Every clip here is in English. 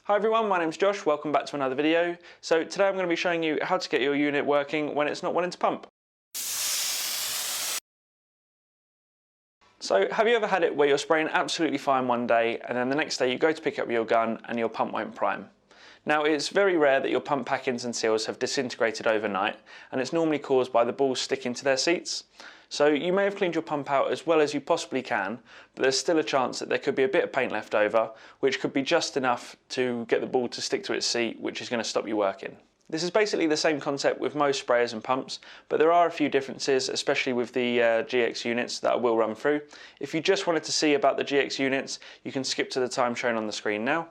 Hi everyone, my name's Josh, welcome back to another video. So today I'm going to be showing you how to get your unit working when it's not wanting to pump. So have you ever had it where you're spraying absolutely fine one day and then the next day you go to pick up your gun and your pump won't prime? Now it's very rare that your pump packings and seals have disintegrated overnight, and it's normally caused by the balls sticking to their seats. So you may have cleaned your pump out as well as you possibly can, but there's still a chance that there could be a bit of paint left over, which could be just enough to get the ball to stick to its seat, which is going to stop you working. This is basically the same concept with most sprayers and pumps, but there are a few differences, especially with the GX units that I will run through. If you just wanted to see about the GX units, you can skip to the time shown on the screen now.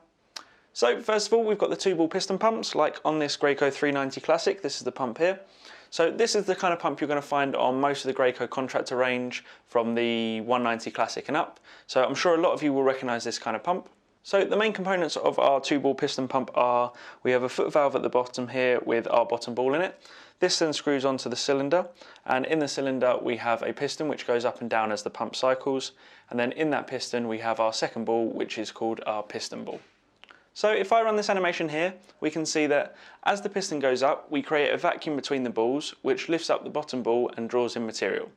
So first of all, we've got the 2-ball piston pumps, like on this Graco 390 Classic. This is the pump here. So this is the kind of pump you're going to find on most of the Graco contractor range from the 190 Classic and up. So I'm sure a lot of you will recognise this kind of pump. So the main components of our 2-ball piston pump are, we have a foot valve at the bottom here with our bottom ball in it. This then screws onto the cylinder, and in the cylinder we have a piston which goes up and down as the pump cycles, and then in that piston we have our second ball, which is called our piston ball. So if I run this animation here, we can see that as the piston goes up, we create a vacuum between the balls, which lifts up the bottom ball and draws in material.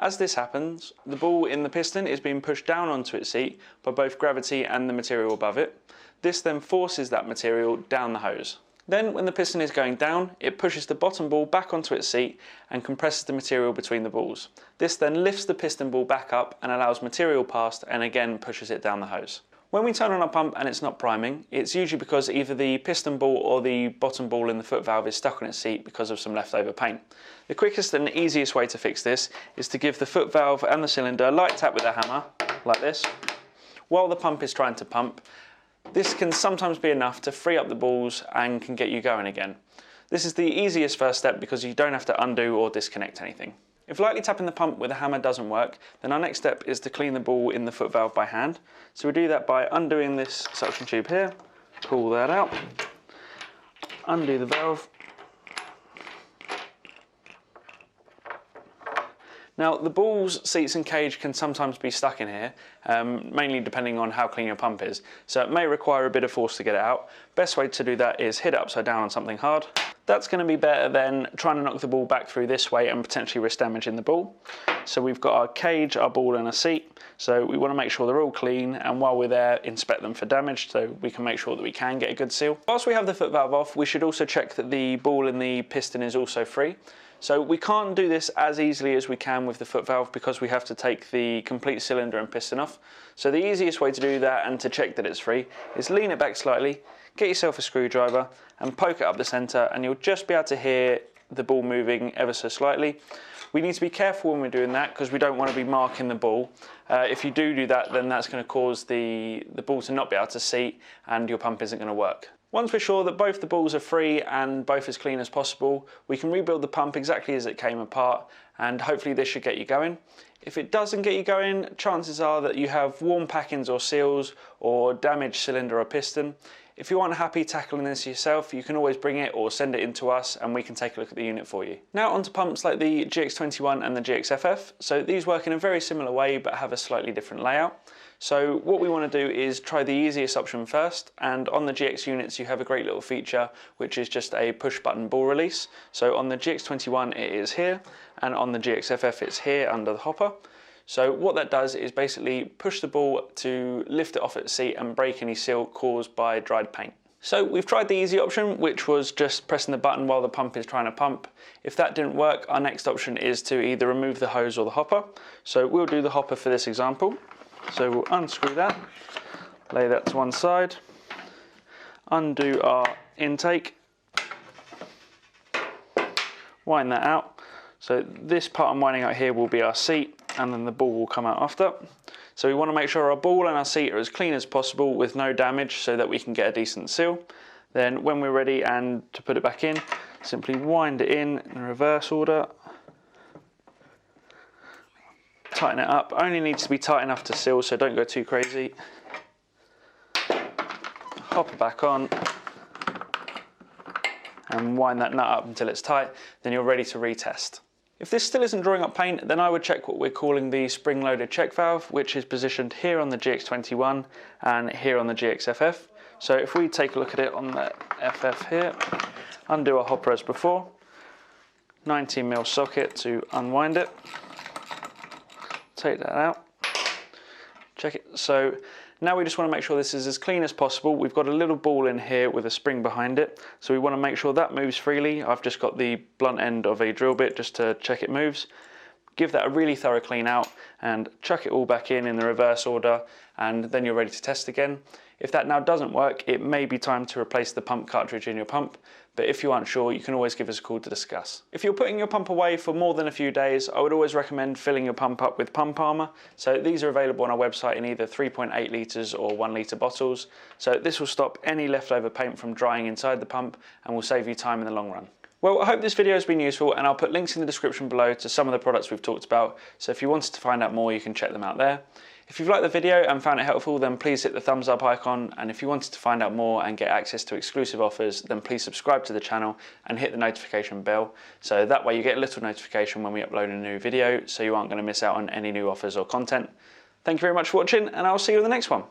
As this happens, the ball in the piston is being pushed down onto its seat by both gravity and the material above it. This then forces that material down the hose. Then when the piston is going down, it pushes the bottom ball back onto its seat and compresses the material between the balls. This then lifts the piston ball back up and allows material past, and again pushes it down the hose. When we turn on our pump and it's not priming, it's usually because either the piston ball or the bottom ball in the foot valve is stuck on its seat because of some leftover paint. The quickest and easiest way to fix this is to give the foot valve and the cylinder a light tap with a hammer, like this, while the pump is trying to pump. This can sometimes be enough to free up the balls and can get you going again. This is the easiest first step because you don't have to undo or disconnect anything. If lightly tapping the pump with a hammer doesn't work, then our next step is to clean the ball in the foot valve by hand. So we do that by undoing this suction tube here, pull that out, undo the valve. Now the balls, seats and cage can sometimes be stuck in here, mainly depending on how clean your pump is. So it may require a bit of force to get it out. Best way to do that is hit it upside down on something hard. That's going to be better than trying to knock the ball back through this way and potentially risk damaging the ball. So we've got our cage, our ball and a seat. So we want to make sure they're all clean, and while we're there, inspect them for damage so we can make sure that we can get a good seal. Whilst we have the foot valve off, we should also check that the ball in the piston is also free. So we can't do this as easily as we can with the foot valve because we have to take the complete cylinder and piston off. So the easiest way to do that and to check that it's free is lean it back slightly, get yourself a screwdriver and poke it up the centre, and you'll just be able to hear the ball moving ever so slightly. We need to be careful when we're doing that because we don't want to be marking the ball. If you do that, then that's going to cause the ball to not be able to seat and your pump isn't going to work. Once we're sure that both the balls are free and both as clean as possible, we can rebuild the pump exactly as it came apart, and hopefully this should get you going. If it doesn't get you going, chances are that you have worn packings or seals or damaged cylinder or piston. If you aren't happy tackling this yourself, you can always bring it or send it in to us and we can take a look at the unit for you. Now onto pumps like the GX21 and the GXFF. So these work in a very similar way but have a slightly different layout. So what we want to do is try the easiest option first, and on the GX units you have a great little feature which is just a push button ball release. So on the GX21 it is here, and on the GXFF it's here under the hopper. So what that does is basically push the ball to lift it off its seat and break any seal caused by dried paint. So we've tried the easy option, which was just pressing the button while the pump is trying to pump. If that didn't work, our next option is to either remove the hose or the hopper. So we'll do the hopper for this example. So we'll unscrew that, lay that to one side, undo our intake, wind that out. So this part I'm winding out here will be our seat, and then the ball will come out after. So we want to make sure our ball and our seat are as clean as possible with no damage so that we can get a decent seal. Then when we're ready and to put it back in, simply wind it in reverse order. Tighten it up, only needs to be tight enough to seal, so don't go too crazy. Hop it back on and wind that nut up until it's tight, then you're ready to retest. If this still isn't drawing up paint, then I would check what we're calling the spring-loaded check valve, which is positioned here on the GX21 and here on the GXFF. So if we take a look at it on the FF here, undo our hopper as before, 19mm socket to unwind it, take that out, check it. So now we just want to make sure this is as clean as possible. We've got a little ball in here with a spring behind it, so we want to make sure that moves freely. I've just got the blunt end of a drill bit just to check it moves. Give that a really thorough clean out and chuck it all back in the reverse order, and then you're ready to test again. If that now doesn't work, it may be time to replace the pump cartridge in your pump, but if you aren't sure, you can always give us a call to discuss. If you're putting your pump away for more than a few days, I would always recommend filling your pump up with pump armour. So these are available on our website in either 3.8 litres or 1 litre bottles. So this will stop any leftover paint from drying inside the pump and will save you time in the long run. Well, I hope this video has been useful, and I'll put links in the description below to some of the products we've talked about, so if you wanted to find out more, you can check them out there. If you've liked the video and found it helpful, then please hit the thumbs up icon, and if you wanted to find out more and get access to exclusive offers, then please subscribe to the channel and hit the notification bell, so that way you get a little notification when we upload a new video, so you aren't going to miss out on any new offers or content. Thank you very much for watching, and I'll see you in the next one.